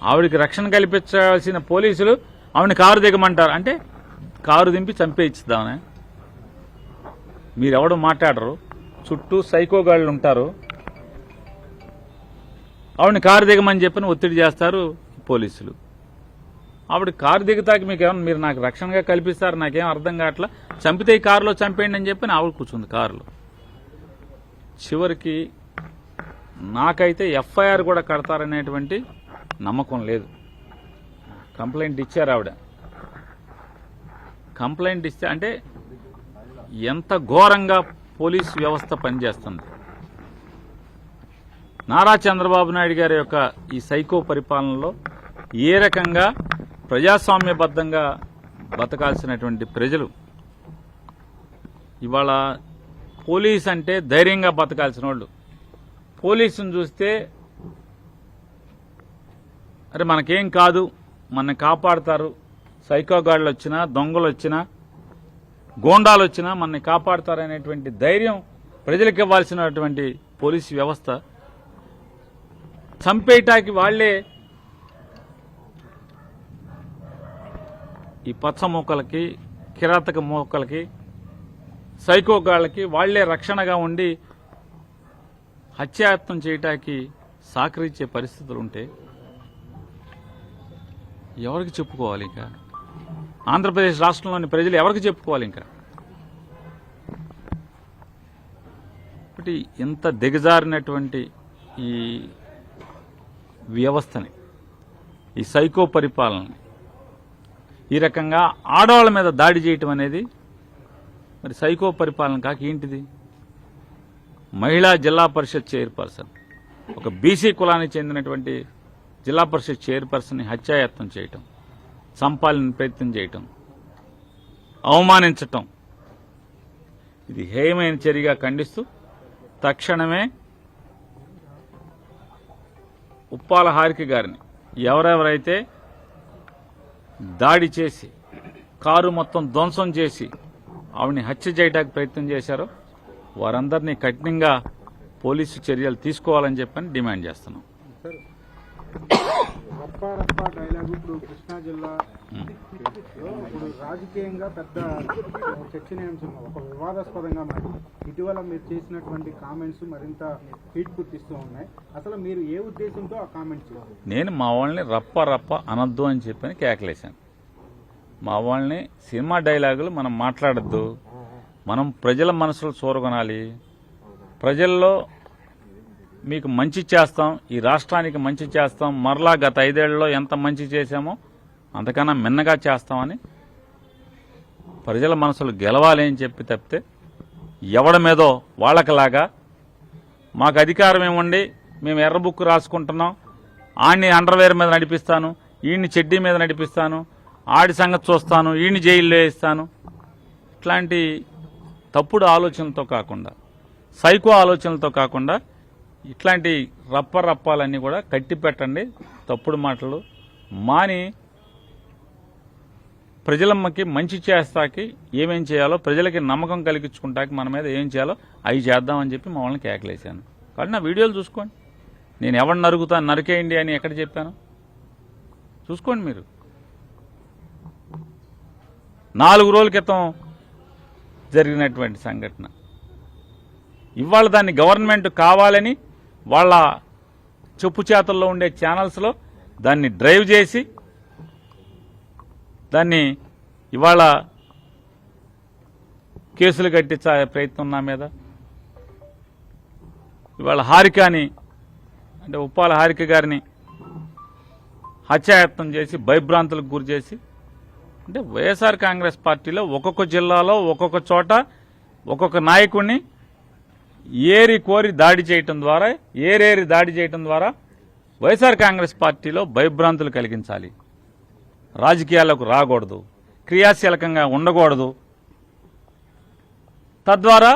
ఆవిడికి రక్షణ కల్పించాల్సిన పోలీసులు ఆవిడని కారు దిగమంటారు. అంటే కారు దింపి చంపేయిద్దామనే. మీరెవడు మాట్లాడరు, చుట్టూ సైకోగాళ్ళు ఉంటారు. ఆవిడని కారు దిగమని చెప్పని ఒత్తిడి చేస్తారు పోలీసులు. ఆవిడ కారు దిగుతాకి మీకేమన్నా మీరు నాకు రక్షణగా కల్పిస్తారు, నాకేం అర్థం కావట్లా, చంపితే ఈ కారులో చంపేయండి అని చెప్పి ఆవిడ కూర్చుంది కారులో. చివరికి నాకైతే ఎఫ్ఐఆర్ కూడా కడతారనేటువంటి నమ్మకం లేదు. కంప్లైంట్ ఇచ్చారు ఆవిడ. కంప్లైంట్ ఇస్తే అంటే ఎంత ఘోరంగా పోలీసు వ్యవస్థ పనిచేస్తుంది. నారా చంద్రబాబు నాయుడు గారి యొక్క ఈ సైకో పరిపాలనలో ఏ రకంగా ప్రజాస్వామ్యబద్ధంగా బతకాల్సినటువంటి ప్రజలు ఇవాళ పోలీస్ అంటే ధైర్యంగా బతకాల్సిన వాళ్ళు పోలీసును చూస్తే అరే మనకేం కాదు, మనని కాపాడతారు, సైకోగాళ్ళు వచ్చినా దొంగలు వచ్చినా గోండాలు వచ్చినా మనని కాపాడతారనేటువంటి ధైర్యం ప్రజలకు ఇవ్వాల్సినటువంటి పోలీసు వ్యవస్థ చంపేయటానికి వాళ్లే ఈ పచ్చ మూకలకి కిరాతక మూకలకి సైకోగాళ్ళకి వాళ్లే రక్షణగా ఉండి హత్యాయత్నం చేయటానికి సహకరించే పరిస్థితులు ఉంటే ఎవరికి చెప్పుకోవాలి? ఇంకా ఆంధ్రప్రదేశ్ రాష్ట్రంలోని ప్రజలు ఎవరికి చెప్పుకోవాలి? ఇంకా ఒకటి ఇంత దిగజారినటువంటి ఈ వ్యవస్థని, ఈ సైకో పరిపాలనని, ఈ రకంగా ఆడవాళ్ళ మీద దాడి చేయటం అనేది మరి సైకో పరిపాలన కాక ఏంటిది? మహిళా జిల్లా పరిషత్ చైర్పర్సన్, ఒక బీసీ కులానికి చెందినటువంటి జిల్లా పరిషత్ చైర్పర్సన్ని హత్యాయత్నం చేయటం, చంపాలని ప్రయత్నం చేయటం, అవమానించటం, ఇది హేయమైన చర్యగా ఖండిస్తూ తక్షణమే ఉప్పాల హారిక గారిని ఎవరెవరైతే దాడి చేసి కారు మొత్తం ధ్వంసం చేసి ఆవిడని హత్య చేయడానికి ప్రయత్నం చేశారో వారందరినీ కఠినంగా పోలీసు చర్యలు తీసుకోవాలని చెప్పని డిమాండ్ చేస్తున్నాం. రప్పా డైలాగ్ ఇప్పుడు కృష్ణా జిల్లా ఇప్పుడు రాజకీయంగా పెద్ద చర్చనీయాంశం, ఒక వివాదాస్పదంగా మారింది. ఇటీవల మీరు చేసినటువంటి కామెంట్స్ మరింత హీట్ పుట్టిస్తూ ఉన్నాయి. అసలు మీరు ఏ ఉద్దేశంతో ఆ కామెంట్స్ చేశారు? నేను మా వాళ్ళని రప్ప అనొద్దు అని చెప్పని కేకలేశాను. మా వాళ్ళని సినిమా డైలాగులు మనం మాట్లాడద్దు, మనం ప్రజల మనసులు చూరగొనాలి, ప్రజల్లో మీకు మంచి చేస్తాం, ఈ రాష్ట్రానికి మంచి చేస్తాం, మరలా గత 5 ఏళ్లలో ఎంత మంచి చేశామో అంతకన్నా మిన్నగా చేస్తామని ప్రజల మనసులు గెలవాలి అని చెప్పి తప్పితే ఎవడి మీదో వాళ్ళకిలాగా మాకు అధికారం ఏముండి మేము ఎర్ర బుక్ రాసుకుంటున్నాం, ఆడిని అండర్వేర్ మీద నడిపిస్తాను, ఈయన్ని చెడ్డీ మీద నడిపిస్తాను, ఆడి సంగతి చూస్తాను, ఈయన్ని జైల్లో వేస్తాను, ఇట్లాంటి తప్పుడు ఆలోచనలతో కాకుండా, సైకో ఆలోచనలతో కాకుండా ఇట్లాంటి రప్పాలన్నీ కూడా కట్టి పెట్టండి. తప్పుడు మాటలు మాని ప్రజలమ్మకి మంచి చేస్తాకి ఏమేం చేయాలో, ప్రజలకి నమ్మకం కలిగించుకుంటాకి మన మీద ఏం చేయాలో అవి చేద్దామని చెప్పి మా వాళ్ళని కేకలేశాను. కాబట్టి నా వీడియోలు చూసుకోండి. నేను ఎవరిని నరుకుతాను, నరికేయండి అని ఎక్కడ చెప్పాను చూసుకోండి మీరు. 4 రోజుల క్రితం జరిగినటువంటి సంఘటన ఇవాళ దాన్ని గవర్నమెంట్ కావాలని వాళ్ళ చెప్పు చేతల్లో ఉండే ఛానల్స్లో దాన్ని డ్రైవ్ చేసి దాన్ని ఇవాళ కేసులు కట్టించే ప్రయత్నం నా మీద. ఇవాళ హారికని అంటే ఉప్పాల హారిక గారిని హత్యాయత్నం చేసి భయభ్రాంతులకు గురి చేసి, అంటే వైఎస్ఆర్ కాంగ్రెస్ పార్టీలో ఒక్కొక్క జిల్లాలో ఒక్కొక్క చోట ఒక్కొక్క నాయకుడిని ఏరి కోరి దాడి చేయటం ద్వారా, ఏరేరి దాడి చేయటం ద్వారా వైఎస్ఆర్ కాంగ్రెస్ పార్టీలో భయభ్రాంతులు కలిగించాలి, రాజకీయాలకు రాకూడదు, క్రియాశీలకంగా ఉండకూడదు, తద్వారా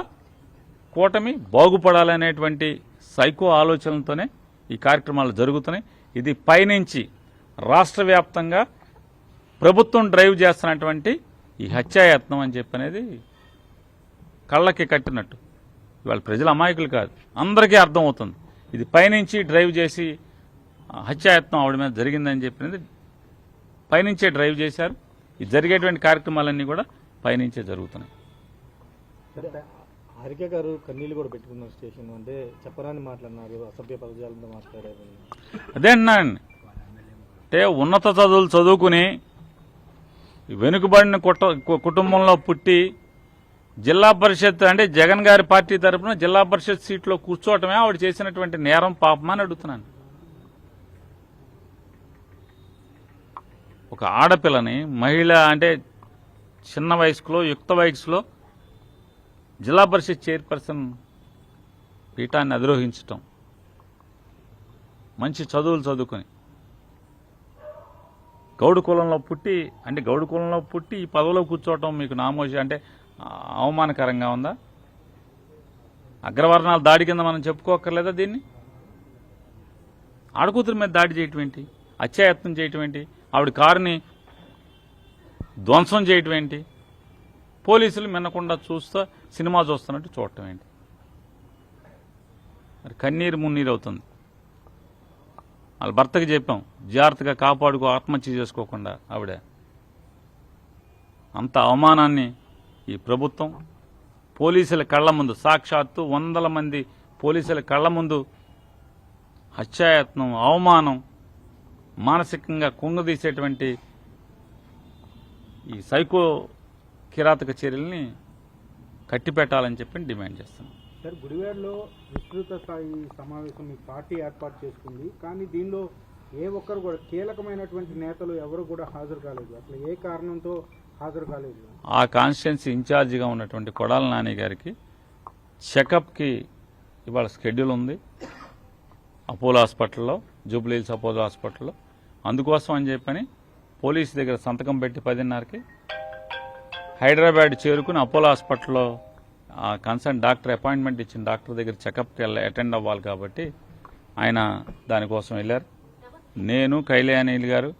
కూటమి బాగుపడాలనేటువంటి సైకో ఆలోచనలతోనే ఈ కార్యక్రమాలు జరుగుతున్నాయి. ఇది పైనుంచి రాష్ట్ర వ్యాప్తంగా ప్రభుత్వం డ్రైవ్ చేస్తున్నటువంటి ఈ హత్యాయత్నం అని చెప్పనేది కళ్ళకి కట్టినట్టు. ఇవాళ ప్రజల అమాయకులు కాదు, అందరికీ అర్థమవుతుంది. ఇది పైనుంచి డ్రైవ్ చేసి హత్యాయత్నం ఆవిడ మీద జరిగిందని చెప్పినది పైనుంచే డ్రైవ్ చేశారు. ఈ జరిగేటువంటి కార్యక్రమాలన్నీ కూడా పైనుంచే జరుగుతున్నాయి. హారిక గారు కన్నీళ్ళు కూడా పెట్టుకున్నారు స్టేషన్, అంటే చెప్పరాని మాట్లాడినారు, అసభ్య పదజాలంతో మాట్లాడారు. అదే అన్నాను, అంటే ఉన్నత చదువులు చదువుకుని వెనుకబడిన కుటుంబంలో పుట్టి జిల్లా పరిషత్ అంటే జగన్ గారి పార్టీ తరఫున జిల్లా పరిషత్ సీట్లో కూర్చోవటమే ఆవిడ చేసినటువంటి నేరం పాపమని అడుగుతున్నాను. ఒక ఆడపిల్లని మహిళ అంటే చిన్న వయసులో యుక్త వయసులో జిల్లా పరిషత్ చైర్పర్సన్ పీఠాన్ని అధిరోహించటం, మంచి చదువులు చదువుకొని గౌడు కులంలో పుట్టి ఈ పదవిలో కూర్చోవటం మీకు నామోషి అంటే అవమానకరంగా ఉందా? అగ్రవర్ణాల దాడి కింద మనం చెప్పుకోక్కర్లేదా దీన్ని? ఆడకూతురి మీద దాడి చేయటం ఏంటి? హత్యాయత్నం చేయటం ఏంటి? ఆవిడ కారుని ధ్వంసం చేయటం ఏంటి? పోలీసులు మిన్నకుండా చూస్తూ సినిమా చూస్తున్నట్టు చూడటం ఏంటి? మరి కన్నీరు మున్నీరు అవుతుంది. వాళ్ళ భర్తకి చెప్పాం, జాగ్రత్తగా కాపాడుకో, ఆత్మహత్య చేసుకోకుండా. ఆవిడ అంత అవమానాన్ని ఈ ప్రభుత్వం పోలీసుల కళ్ల ముందు, సాక్షాత్తు వందల మంది పోలీసుల కళ్ల ముందు హత్యాయత్నం, అవమానం, మానసికంగా కుంగదీసేటువంటి ఈ సైకో కిరాతక చర్యల్ని కట్టిపెట్టాలని చెప్పి డిమాండ్ చేస్తున్నాం. సార్, గుడివాడలో విస్తృత స్థాయి సమావేశం మీ పార్టీ ఏర్పాటు చేసుకుంది, కానీ దీనిలో ఏ ఒక్కరు కూడా కీలకమైనటువంటి నేతలు ఎవరు కూడా హాజరు కాలేదు. అసలు ఏ కారణంతో హాజరు కాలేదు? ఆ కాన్స్టిట్యున్సీ ఇన్ఛార్జిగా ఉన్నటువంటి కొడాల నాని గారికి చెకప్కి ఇవాళ షెడ్యూల్ ఉంది అపోలో హాస్పిటల్లో, జూబ్లీహిల్స్ అపోలో హాస్పిటల్లో. అందుకోసం అని చెప్పని పోలీసు దగ్గర సంతకం పెట్టి 10:30కి హైదరాబాద్ చేరుకుని అపోలో హాస్పిటల్లో ఆ కన్సర్న్ డాక్టర్ అపాయింట్మెంట్ ఇచ్చిన డాక్టర్ దగ్గర చెకప్కి అటెండ్ అవ్వాలి కాబట్టి ఆయన దానికోసం వెళ్ళారు. నేను, కైలేయానీల్ గారు,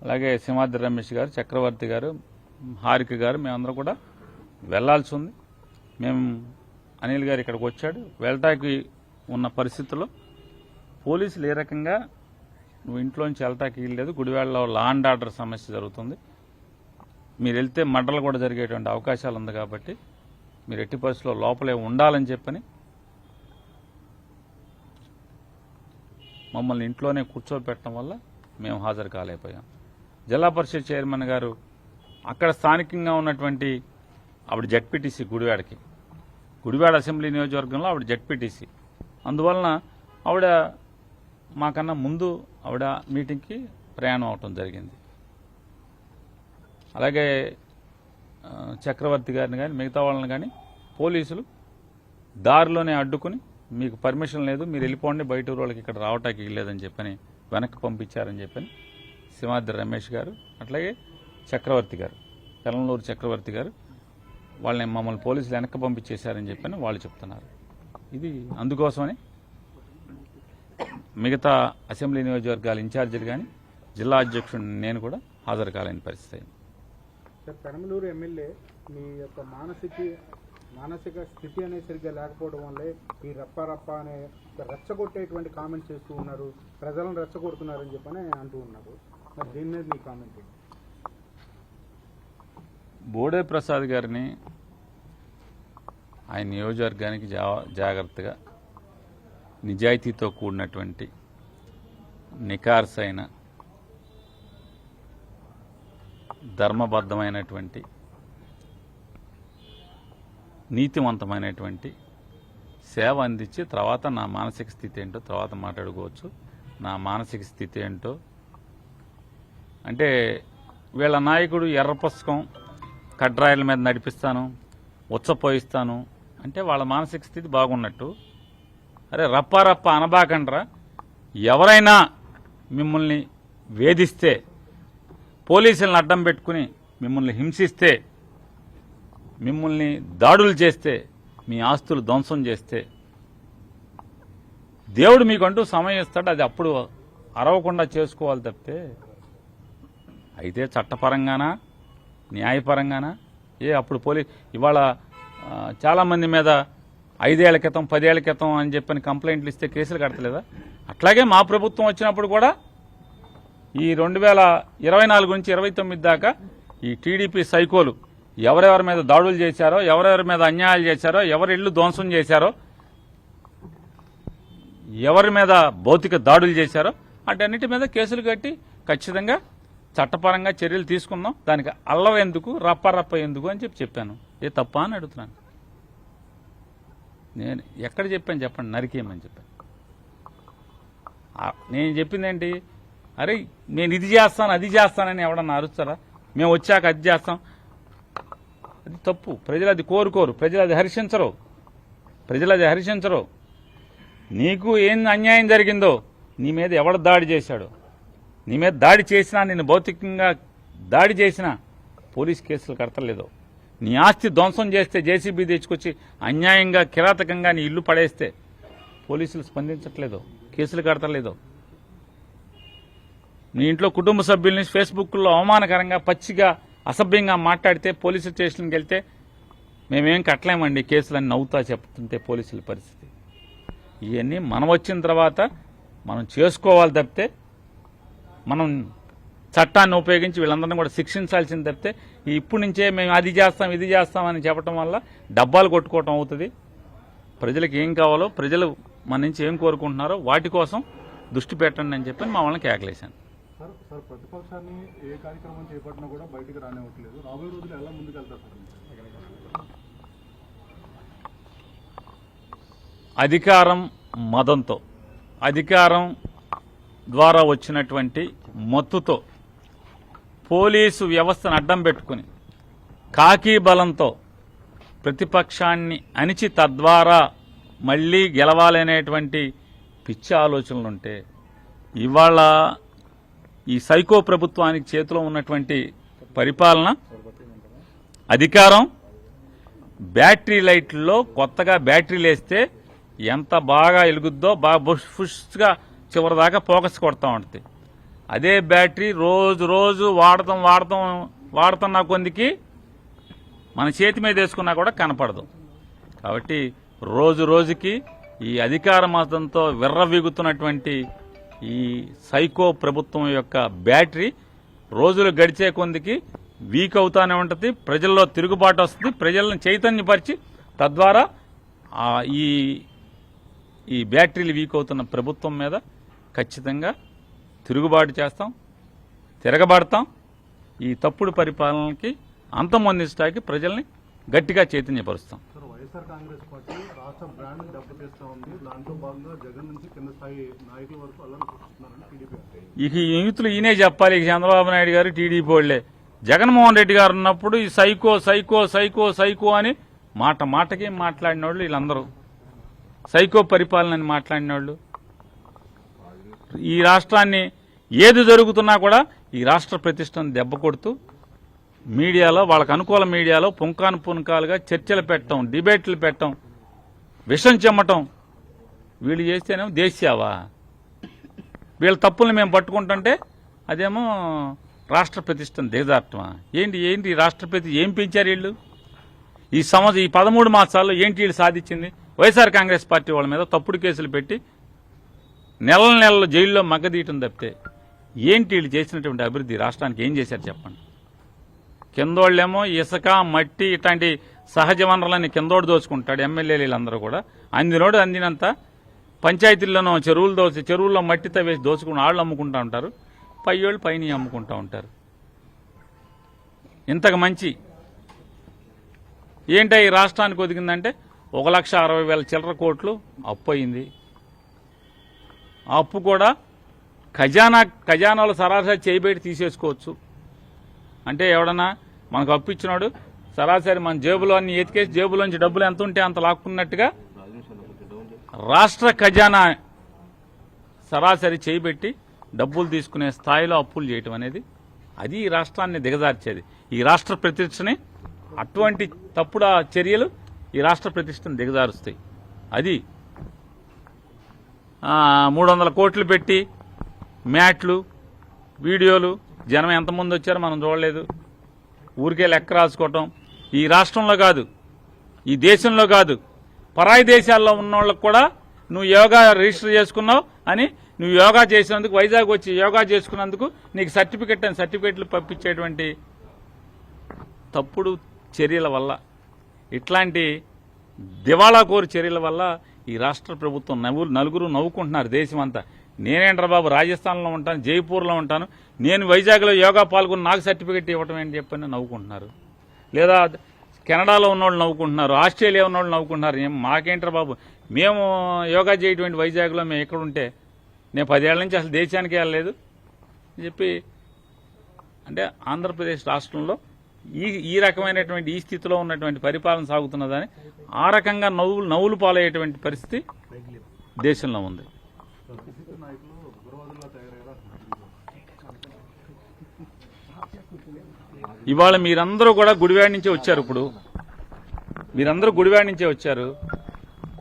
అలాగే సింహాద్రి రమేష్ గారు, చక్రవర్తి గారు, హారిక గారు, మేమందరం కూడా వెళ్లాల్సి ఉంది. మేము అనిల్ గారు ఇక్కడికి వచ్చాడు. వెళ్ళటానికి ఉన్న పరిస్థితుల్లో పోలీసులు ఏ రకంగా నువ్వు ఇంట్లోంచి వెళ్ళటానికి వీల్లేదు, గుడివాడలో లా అండ్ ఆర్డర్ సమస్య జరుగుతుంది, మీరు వెళ్తే మర్డర్లు కూడా జరిగేటువంటి అవకాశాలు ఉంది కాబట్టి మీరు ఎట్టి పరిస్థితుల్లో లోపలే ఉండాలని చెప్పని మమ్మల్ని ఇంట్లోనే కూర్చోబెట్టడం వల్ల మేము హాజరు కాలేకపోయాం. జిల్లా పరిషత్ చైర్మన్ గారు అక్కడ స్థానికంగా ఉన్నటువంటి ఆవిడ జడ్పీటీసీ, గుడివాడ అసెంబ్లీ నియోజకవర్గంలో ఆవిడ జడ్పీటీసీ. అందువలన ఆవిడ మాకన్నా ముందు ఆవిడ మీటింగ్కి ప్రయాణం అవటం జరిగింది. అలాగే చక్రవర్తి గారిని కానీ మిగతా వాళ్ళని కానీ పోలీసులు దారిలోనే అడ్డుకుని మీకు పర్మిషన్ లేదు, మీరు వెళ్ళిపోండి, బయట వాళ్ళకి ఇక్కడ రావటానికి వెళ్ళలేదని చెప్పని వెనక్కి పంపించారని చెప్పని సింహాద్రి రమేష్ గారు, అట్లాగే చక్రవర్తి గారు, పెలంలూరు చక్రవర్తి గారు వాళ్ళని మమ్మల్ని పోలీసులు వెనక్కి పంపించేశారని చెప్పని వాళ్ళు చెప్తున్నారు. ఇది అందుకోసమని మిగతా అసెంబ్లీ నియోజకవర్గాల ఇన్ఛార్జీలు కానీ జిల్లా అధ్యక్షుడు నేను కూడా హాజరు కాలేని పరిస్థితి అయింది. సార్, పెనమలూరు ఎమ్మెల్యే మీ యొక్క మానసిక స్థితి అనేది సరిగ్గా లేకపోవడం వల్లే ఈ రప్ప అనే రెచ్చగొట్టేటువంటి కామెంట్స్ చేస్తూ ఉన్నారు, ప్రజలను రెచ్చగొడుతున్నారని చెప్పని అంటూ ఉన్నారు. మరి దీని మీద మీ కామెంట్ ఏంటి? బోడే ప్రసాద్ గారిని ఆయన నియోజకవర్గానికి జాగ్రత్తగా నిజాయితీతో కూడినటువంటి నికార్సైన ధర్మబద్ధమైనటువంటి నీతివంతమైనటువంటి సేవ అందించి తర్వాత నా మానసిక స్థితి ఏంటో తర్వాత మాట్లాడుకోవచ్చు. నా మానసిక స్థితి ఏంటో అంటే వీళ్ళ నాయకుడు ఎర్ర పుస్తకం కడ్రాయిల మీద నడిపిస్తాను, ఉచ్చపోయిస్తాను అంటే వాళ్ళ మానసిక స్థితి బాగున్నట్టు. అరే రప్ప అనబాకండ్రా, ఎవరైనా మిమ్మల్ని వేధిస్తే, పోలీసులను అడ్డం పెట్టుకుని మిమ్మల్ని హింసిస్తే, మిమ్మల్ని దాడులు చేస్తే, మీ ఆస్తులు ధ్వంసం చేస్తే దేవుడు మీకంటూ సమయం ఇస్తాడు, అది అప్పుడు అరవకుండా చేసుకోవాలి తప్పితే అయితే చట్టపరంగానా న్యాయపరంగానా అప్పుడు ఇవాళ చాలామంది మీద 5 ఏళ్ల క్రితం 10 ఏళ్ల క్రితం అని చెప్పని కంప్లైంట్లు ఇస్తే కేసులు కడతలేదా? అట్లాగే మా ప్రభుత్వం వచ్చినప్పుడు కూడా ఈ 2024 నుంచి 29 దాకా ఈ టీడీపీ సైకోలు ఎవరెవరి మీద దాడులు చేశారో, ఎవరెవరి మీద అన్యాయాలు చేశారో, ఎవరి ఇళ్లు ధ్వంసం చేశారో, ఎవరి మీద భౌతిక దాడులు చేశారో వాటన్నిటి మీద కేసులు కట్టి ఖచ్చితంగా చట్టపరంగా చర్యలు తీసుకుందాం. దానికి అల్లవ ఎందుకు, రప్ప ఎందుకు అని చెప్పాను. ఏ తప్ప అని అడుగుతున్నాను. నేను ఎక్కడ చెప్పాను చెప్పండి, నరికేయమని చెప్పాను. నేను చెప్పింది ఏంటి, అరే నేను ఇది చేస్తాను అది చేస్తానని ఎవడన్నా అరుస్తారా? మేము వచ్చాక అది చేస్తాం, అది తప్పు. ప్రజలు అది కోరుకోరు, ప్రజలు అది హర్షించరు. నీకు ఏం అన్యాయం జరిగిందో, నీ మీద ఎవడు దాడి చేశాడు, నీ మీద దాడి చేసినా, నిన్ను భౌతికంగా దాడి చేసినా పోలీస్ కేసులు కడతలేదు. నీ ఆస్తి ధ్వంసం చేస్తే జేసీబీ తెచ్చుకొచ్చి అన్యాయంగా కిరాతకంగా నీ ఇల్లు పడేస్తే పోలీసులు స్పందించట్లేదు, కేసులు కడతలేదు. నీ ఇంట్లో కుటుంబ సభ్యుల్ని ఫేస్బుక్లో అవమానకరంగా పచ్చిగా అసభ్యంగా మాట్లాడితే పోలీసు స్టేషన్కి వెళ్తే మేమేం కట్టలేమండి కేసులని నవ్వుతా చెప్తుంటే పోలీసుల పరిస్థితి. ఇవన్నీ మనం వచ్చిన తర్వాత మనం చేసుకోవాలి తప్పితే, మనం చట్టాన్ని ఉపయోగించి వీళ్ళందరినీ కూడా శిక్షించాల్సింది తప్పితే ఇప్పటి నుంచే మేము అది చేస్తాం ఇది చేస్తామని చెప్పడం వల్ల డబ్బాలు కొట్టుకోవటం అవుతుంది. ప్రజలకు ఏం కావాలో, ప్రజలు మన నుంచి ఏం కోరుకుంటున్నారో వాటి కోసం దృష్టి పెట్టండి అని చెప్పి మా వాళ్ళని కేకలేశాను. సార్ ప్రతిపక్షాన్ని ఏ కార్యక్రమం చేపట్టినా కూడా బయటకు రానివ్వట్లేదు. రాబోయే రోజులు ఎలా ముందుకెళ్తారు సార్? అధికారం మదంతో, అధికారం ద్వారా వచ్చినటువంటి మత్తుతో, పోలీసు వ్యవస్థను అడ్డం పెట్టుకుని కాకి బలంతో ప్రతిపక్షాన్ని అణిచి తద్వారా మళ్లీ గెలవాలనేటువంటి పిచ్చి ఆలోచనలుంటే ఇవాళ ఈ సైకో ప్రభుత్వానికి చేతిలో ఉన్నటువంటి పరిపాలన, అధికారం, బ్యాటరీ లైట్లలో కొత్తగా బ్యాటరీలు వేస్తే ఎంత బాగా వెలుగుద్దో, బాగా ఫుష్గా చివరిదాకా ఫోకస్ కొడతా ఉంటుంది. అదే బ్యాటరీ రోజు వాడుతున్న కొందికి మన చేతి మీద వేసుకున్నా కూడా కనపడదు. కాబట్టి రోజుకి ఈ అధికార మతంతో విర్రవీగుతున్నటువంటి ఈ సైకో ప్రభుత్వం యొక్క బ్యాటరీ రోజులు గడిచే కొందికి వీక్ అవుతానే ఉంటుంది. ప్రజల్లో తిరుగుబాటు వస్తుంది, ప్రజలను చైతన్యపరిచి తద్వారా ఈ బ్యాటరీలు వీక్ అవుతున్న ప్రభుత్వం మీద ఖచ్చితంగా తిరుగుబాటు చేస్తాం, తిరగబడతాం. ఈ తప్పుడు పరిపాలనకి అంతమొందించడానికి ప్రజల్ని గట్టిగా చైతన్యపరుస్తాం. సార్, వైఎస్ఆర్ కాంగ్రెస్ పార్టీ రాష్ట్ర బ్రాండ్ దెబ్బతీస్తూ ఉంది. దాంట్లో భాగంగా జగన్ నుంచి కింద స్థాయి నాయకుల వరకు అలా చూస్తున్నారని టీడీపీ. ఇక ఈ యూతులు ఈయనే చెప్పాలి. ఇక చంద్రబాబు నాయుడు గారు టీడీపీ వాళ్లే. జగన్మోహన్ రెడ్డి గారు ఉన్నప్పుడు ఈ సైకో సైకో సైకో సైకో అని మాటకి మాట్లాడిన వాళ్ళు వీళ్ళందరూ సైకో పరిపాలన అని మాట్లాడిన వాళ్ళు. ఈ రాష్ట్రాన్ని ఏది జరుగుతున్నా కూడా ఈ రాష్ట్ర ప్రతిష్టను దెబ్బ కొడుతూ మీడియాలో, వాళ్ళకు అనుకూల మీడియాలో పుంకాలుగా చర్చలు పెట్టడం, డిబేట్లు పెట్టడం, విషం చెమ్మటం వీళ్ళు చేస్తేనేమో దేశ్యావా, వీళ్ళ తప్పుల్ని మేము పట్టుకుంటుంటే అదేమో రాష్ట్ర ప్రతిష్టను దిగజారటమా? ఏంటి రాష్ట్ర ప్రతి ఏం పెంచారు వీళ్ళు? ఈ 13 మాసాల్లో ఏంటి వీళ్ళు సాధించింది? వైఎస్ఆర్ కాంగ్రెస్ పార్టీ వాళ్ళ మీద తప్పుడు కేసులు పెట్టి నెలలు జైల్లో మగ్గదీయటం తప్పితే ఏంటి వీళ్ళు చేసినటువంటి అభివృద్ధి రాష్ట్రానికి ఏం చేశారు చెప్పండి? కిందోళ్ళేమో ఇసుక, మట్టి ఇట్లాంటి సహజ వనరులని కిందోడు దోచుకుంటాడు. ఎమ్మెల్యేలు వీళ్ళందరూ కూడా అందినోడు అందినంత పంచాయతీల్లోనూ చెరువుల్లో మట్టి తవ్వేసి దోచుకుని వాళ్ళు అమ్ముకుంటూ ఉంటారు, పైయోళ్ళు పైన అమ్ముకుంటూ ఉంటారు. ఇంతకు మంచి ఏంటో ఈ రాష్ట్రానికి ఒదిగిందంటే 1,60,000 చిల్లర కోట్లు అప్పు అయింది. ఆ అప్పు కూడా ఖజానాలు సరాసరి చేయబెట్టి తీసేసుకోవచ్చు. అంటే ఎవడన్నా మనకు అప్పు ఇచ్చినాడు సరాసరి మన జేబులో అన్ని ఎతికేసి జేబులోంచి డబ్బులు ఎంత ఉంటే అంత లాక్కున్నట్టుగా రాష్ట్ర ఖజానా సరాసరి చేయబెట్టి డబ్బులు తీసుకునే స్థాయిలో అప్పులు చేయటం అనేది అది ఈ రాష్ట్రాన్ని దిగజార్చేది. ఈ రాష్ట్ర ప్రతిష్టని అటువంటి తప్పుడు చర్యలు ఈ రాష్ట్ర ప్రతిష్టను దిగజారుస్తాయి. అది 300 కోట్లు పెట్టి మ్యాట్లు, వీడియోలు, జనం ఎంతమంది వచ్చారో మనం చూడలేదు. ఊరికే లెక్క రాసుకోవటం. ఈ రాష్ట్రంలో కాదు, ఈ దేశంలో కాదు, పరాయి దేశాల్లో ఉన్న వాళ్ళకు కూడా నువ్వు యోగా రిజిస్టర్ చేసుకున్నావు అని నువ్వు యోగా చేసినందుకు వైజాగ్ వచ్చి యోగా చేసుకున్నందుకు నీకు సర్టిఫికెట్ అని సర్టిఫికెట్లు పంపించేటువంటి తప్పుడు చర్యల వల్ల, ఇట్లాంటి దివాళాకోరు చర్యల వల్ల ఈ రాష్ట్ర ప్రభుత్వం నలుగురు నవ్వుకుంటున్నారు దేశం అంతా. నేనేంట్రా బాబు రాజస్థాన్లో ఉంటాను, జైపూర్లో ఉంటాను, నేను వైజాగ్లో యోగా పాల్గొని నాకు సర్టిఫికెట్ ఇవ్వటం ఏంటి చెప్పని నవ్వుకుంటున్నారు. లేదా కెనడాలో ఉన్నవాళ్ళు నవ్వుకుంటున్నారు, ఆస్ట్రేలియా ఉన్నవాళ్ళు నవ్వుకుంటున్నారు. మాకేంట్రా బాబు, మేము యోగా చేయటువంటి వైజాగ్లో మేము ఎక్కడ ఉంటే నేను 10 ఏళ్ల నుంచి అసలు దేశానికి వెళ్ళలేదు అని చెప్పి, అంటే ఆంధ్రప్రదేశ్ రాష్ట్రంలో ఈ రకమైనటువంటి ఈ స్థితిలో ఉన్నటువంటి పరిపాలన సాగుతున్నదని ఆ రకంగా నవ్వులు పాలయ్యేటువంటి పరిస్థితి దేశంలో ఉంది. వైసీపీ నాయకులు ఉగ్రవాదుల్లా తయారయ్యారా? ఇవాళ మీరందరూ కూడా గుడివాడ నుంచే వచ్చారు. ఇప్పుడు మీరందరూ గుడివాడ నుంచే వచ్చారు.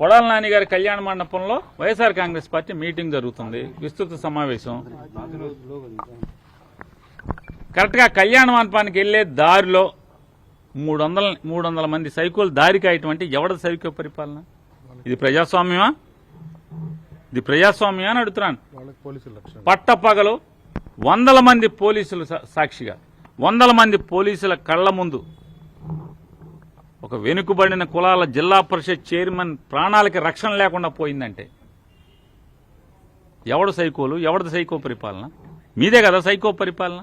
కొడాల నాని గారి కళ్యాణ మండపంలో వైఎస్ఆర్ కాంగ్రెస్ పార్టీ మీటింగ్ జరుగుతుంది, విస్తృత సమావేశం. కరెక్ట్గా కళ్యాణ మండపానికి వెళ్లే దారిలో 300 మంది సైకోలు దారి కాయటువంటి ఎవడ సైకో పరిపాలన? ఇది ప్రజాస్వామ్యమా? ఇది ప్రజాస్వామ్యమా అని అడుగుతున్నాను. పట్టపగలు 100 మంది పోలీసులు సాక్షిగా 100 మంది పోలీసుల కళ్ల ముందు ఒక వెనుకబడిన కులాల జిల్లా పరిషత్ చైర్మన్ ప్రాణాలకి రక్షణ లేకుండా పోయిందంటే ఎవడు సైకోలు? ఎవరిది సైకో పరిపాలన? మీదే కదా సైకో పరిపాలన.